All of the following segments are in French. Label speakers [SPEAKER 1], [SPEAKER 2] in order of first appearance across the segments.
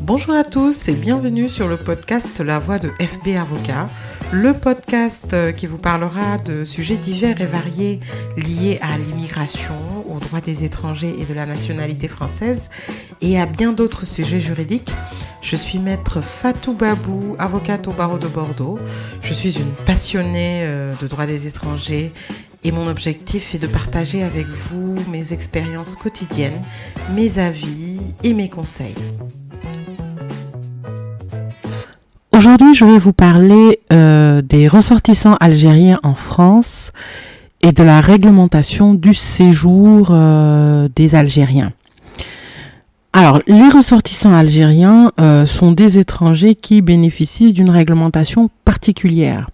[SPEAKER 1] Bonjour à tous et bienvenue sur le podcast La Voix de FB Avocat, le podcast qui vous parlera de sujets divers et variés liés à l'immigration, aux droits des étrangers et de la nationalité française et à bien d'autres sujets juridiques. Je suis maître Fatou Babou, avocate au barreau de Bordeaux. Je suis une passionnée de droits des étrangers et mon objectif est de partager avec vous mes expériences quotidiennes, mes avis et mes conseils. Aujourd'hui, je vais vous parler des ressortissants algériens en France et de la réglementation du séjour des Algériens. Alors, les ressortissants algériens sont des étrangers qui bénéficient d'une réglementation particulière,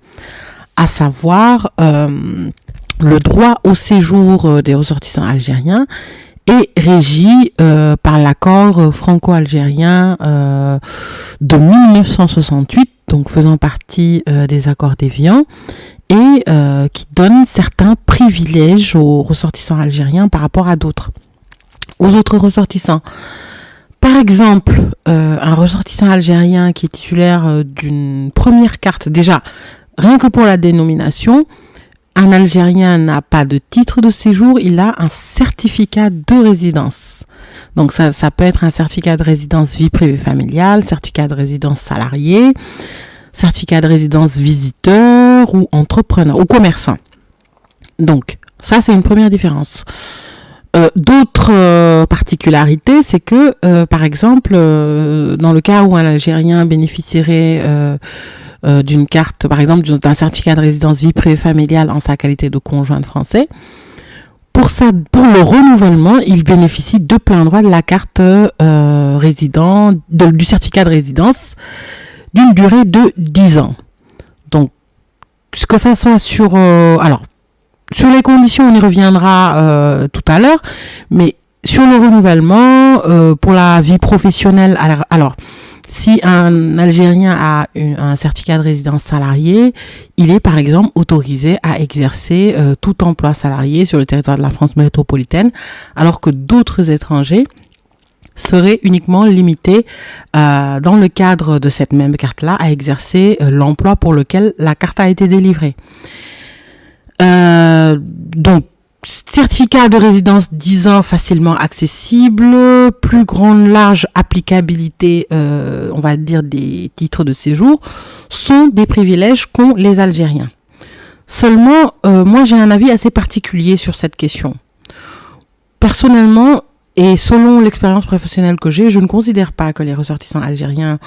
[SPEAKER 1] à savoir le droit au séjour des ressortissants algériens est régi par l'accord franco-algérien de 1968, donc faisant partie des accords d'Évian, et qui donne certains privilèges aux ressortissants algériens par rapport à aux autres ressortissants. Par exemple, un ressortissant algérien qui est titulaire d'une première carte, déjà, rien que pour la dénomination, un Algérien n'a pas de titre de séjour, il a un certificat de résidence. Donc ça peut être un certificat de résidence vie privée familiale, certificat de résidence salarié, certificat de résidence visiteur ou entrepreneur ou commerçant. Donc ça c'est une première différence. D'autres particularités, c'est que par exemple dans le cas où un Algérien bénéficierait d'une carte, par exemple d'un certificat de résidence vie privée familiale en sa qualité de conjoint français, pour le renouvellement, il bénéficie de plein droit de la carte du certificat de résidence d'une durée de 10 ans. Donc, que ça soit sur les conditions, on y reviendra tout à l'heure, mais sur le renouvellement, pour la vie professionnelle, alors si un Algérien a un certificat de résidence salarié, il est par exemple autorisé à exercer tout emploi salarié sur le territoire de la France métropolitaine, alors que d'autres étrangers seraient uniquement limités dans le cadre de cette même carte-là à exercer l'emploi pour lequel la carte a été délivrée. Donc, certificat de résidence 10 ans facilement accessible, plus grande large applicabilité, on va dire des titres de séjour, sont des privilèges qu'ont les Algériens. Seulement, moi j'ai un avis assez particulier sur cette question. Personnellement, et selon l'expérience professionnelle que j'ai, je ne considère pas que les ressortissants algériens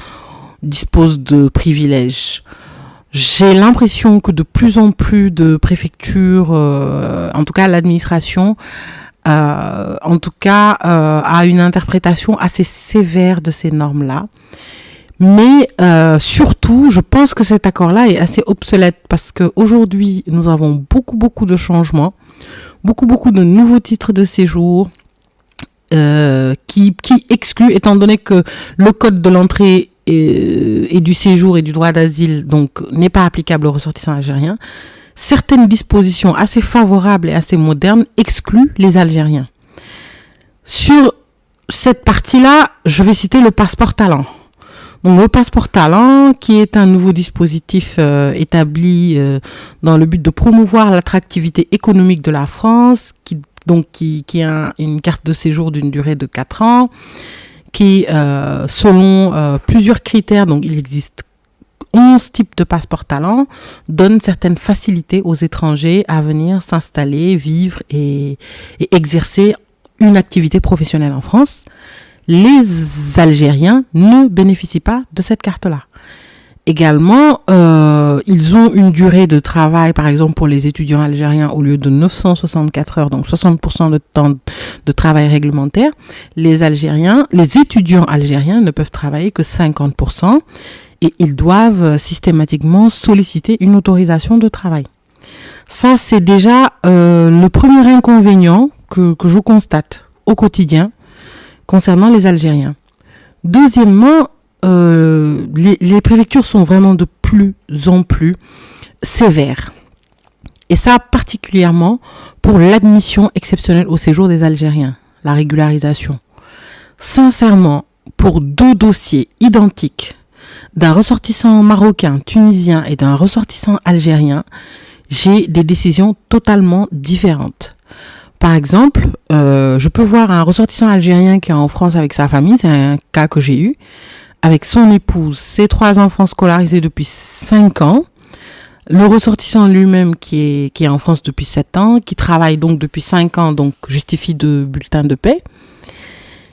[SPEAKER 1] disposent de privilèges. J'ai l'impression que de plus en plus de préfectures, en tout cas l'administration, a une interprétation assez sévère de ces normes-là. Mais surtout, je pense que cet accord-là est assez obsolète parce qu'aujourd'hui, nous avons beaucoup de changements, beaucoup de nouveaux titres de séjour qui excluent, étant donné que le code de l'entrée et du séjour et du droit d'asile donc n'est pas applicable aux ressortissants algériens, certaines dispositions assez favorables et assez modernes excluent les Algériens. Sur cette partie-là, je vais citer le passeport talent. Donc le passeport talent, qui est un nouveau dispositif établi dans le but de promouvoir l'attractivité économique de la France, qui a une carte de séjour d'une durée de 4 ans, qui, selon plusieurs critères, donc il existe 11 types de passeports talents, donne certaines facilités aux étrangers à venir s'installer, vivre et exercer une activité professionnelle en France. Les Algériens ne bénéficient pas de cette carte-là. Également, ils ont une durée de travail, par exemple pour les étudiants algériens, au lieu de 964 heures, donc 60% de temps de travail réglementaire, les étudiants algériens ne peuvent travailler que 50% et ils doivent systématiquement solliciter une autorisation de travail. Ça, c'est déjà le premier inconvénient que je constate au quotidien concernant les Algériens. Deuxièmement, les préfectures sont vraiment de plus en plus sévères. Et ça, particulièrement pour l'admission exceptionnelle au séjour des Algériens, la régularisation. Sincèrement, pour 2 dossiers identiques d'un ressortissant marocain, tunisien et d'un ressortissant algérien, j'ai des décisions totalement différentes. Par exemple, je peux voir un ressortissant algérien qui est en France avec sa famille, c'est un cas que j'ai eu, avec son épouse, ses 3 enfants scolarisés depuis 5 ans, le ressortissant lui-même qui est en France depuis 7 ans, qui travaille donc depuis 5 ans, donc justifie de bulletin de paie,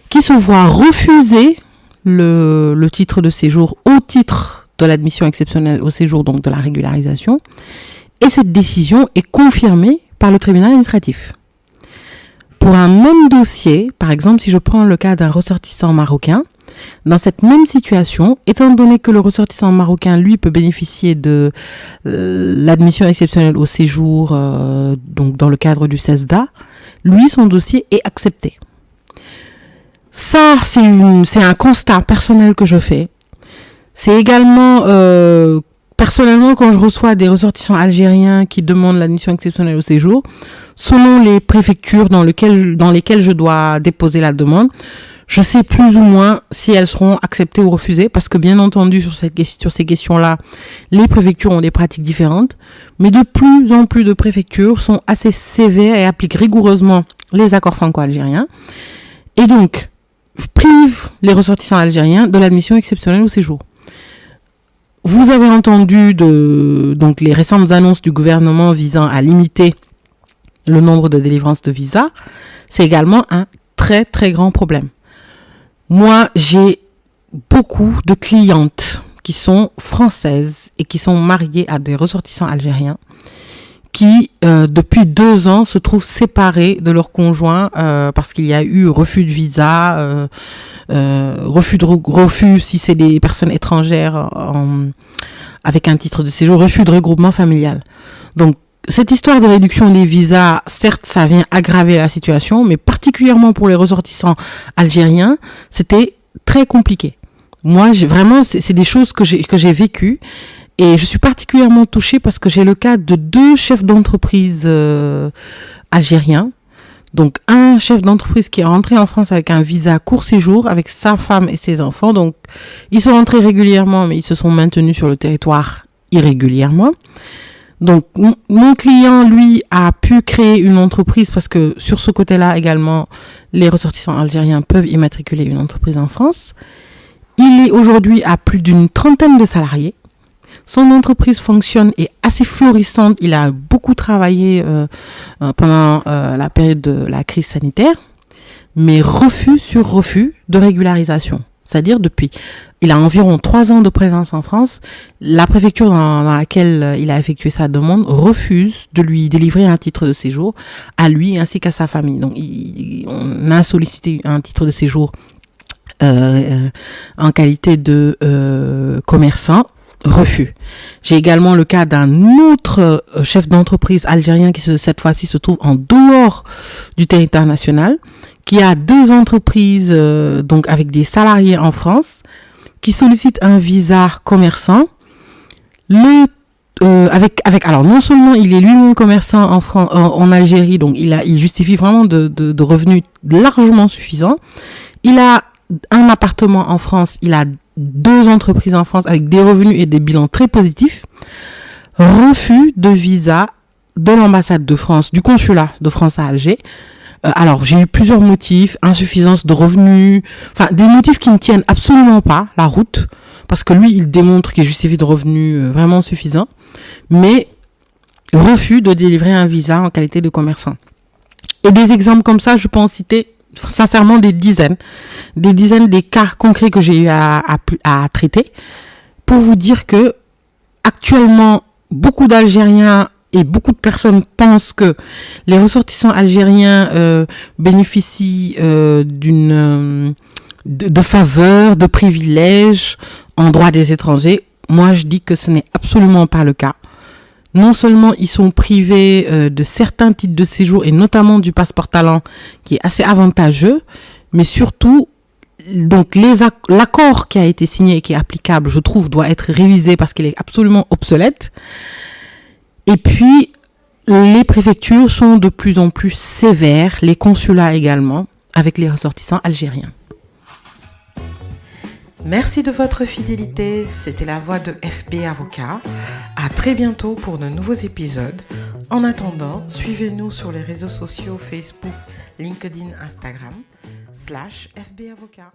[SPEAKER 1] qui se voit refuser le titre de séjour au titre de l'admission exceptionnelle au séjour, donc de la régularisation, et cette décision est confirmée par le tribunal administratif. Pour un même dossier, par exemple, si je prends le cas d'un ressortissant marocain, dans cette même situation, étant donné que le ressortissant marocain, lui, peut bénéficier de l'admission exceptionnelle au séjour, donc dans le cadre du CESDA, lui, son dossier est accepté. Ça, c'est un constat personnel que je fais. C'est également, personnellement, quand je reçois des ressortissants algériens qui demandent l'admission exceptionnelle au séjour, selon les préfectures dans lesquelles je dois déposer la demande, je sais plus ou moins si elles seront acceptées ou refusées, parce que bien entendu, sur ces questions-là, les préfectures ont des pratiques différentes, mais de plus en plus de préfectures sont assez sévères et appliquent rigoureusement les accords franco-algériens, et donc privent les ressortissants algériens de l'admission exceptionnelle au séjour. Vous avez entendu donc les récentes annonces du gouvernement visant à limiter le nombre de délivrances de visas. C'est également un très très grand problème. Moi, j'ai beaucoup de clientes qui sont françaises et qui sont mariées à des ressortissants algériens qui, depuis 2 ans, se trouvent séparés de leur conjoint parce qu'il y a eu refus de visa, refus si c'est des personnes étrangères avec un titre de séjour, refus de regroupement familial. Donc, cette histoire de réduction des visas, certes, ça vient aggraver la situation, mais particulièrement pour les ressortissants algériens, c'était très compliqué. Moi, c'est des choses que j'ai vécues, et je suis particulièrement touchée parce que j'ai le cas de 2 chefs d'entreprise algériens. Donc, un chef d'entreprise qui est rentré en France avec un visa court séjour, avec sa femme et ses enfants. Donc, ils sont rentrés régulièrement, mais ils se sont maintenus sur le territoire irrégulièrement. Donc, mon client, lui, a pu créer une entreprise parce que sur ce côté-là également, les ressortissants algériens peuvent immatriculer une entreprise en France. Il est aujourd'hui à plus d'une 30aine de salariés. Son entreprise fonctionne et est assez florissante. Il a beaucoup travaillé pendant la période de la crise sanitaire, mais refus sur refus de régularisation. C'est-à-dire il a environ 3 ans de présence en France. La préfecture dans laquelle il a effectué sa demande refuse de lui délivrer un titre de séjour à lui ainsi qu'à sa famille. Donc, on a sollicité un titre de séjour en qualité de commerçant. Refus. J'ai également le cas d'un autre chef d'entreprise algérien qui cette fois-ci se trouve en dehors du territoire national, qui a 2 entreprises donc avec des salariés en France, qui sollicite un visa commerçant. Alors non seulement il est lui-même commerçant en Algérie, donc il justifie vraiment de revenus largement suffisants. Il a un appartement en France, il a 2 entreprises en France avec des revenus et des bilans très positifs. Refus de visa de l'ambassade de France, du consulat de France à Alger. Alors, j'ai eu plusieurs motifs, insuffisance de revenus, enfin, des motifs qui ne tiennent absolument pas la route, parce que lui, il démontre qu'il justifie de revenus vraiment suffisants, mais refus de délivrer un visa en qualité de commerçant. Et des exemples comme ça, je peux en citer sincèrement des dizaines des cas concrets que j'ai eu à traiter, pour vous dire que actuellement, beaucoup d'Algériens et beaucoup de personnes pensent que les ressortissants algériens bénéficient de faveurs, de privilèges en droit des étrangers. Moi, je dis que ce n'est absolument pas le cas. Non seulement ils sont privés de certains titres de séjour et notamment du passeport talent qui est assez avantageux, mais surtout, donc l'accord qui a été signé et qui est applicable, je trouve, doit être révisé parce qu'il est absolument obsolète. Et puis, les préfectures sont de plus en plus sévères, les consulats également, avec les ressortissants algériens. Merci de votre fidélité. C'était la voix de FB Avocat. À très bientôt pour de nouveaux épisodes. En attendant, suivez-nous sur les réseaux sociaux Facebook, LinkedIn, Instagram /FB Avocat.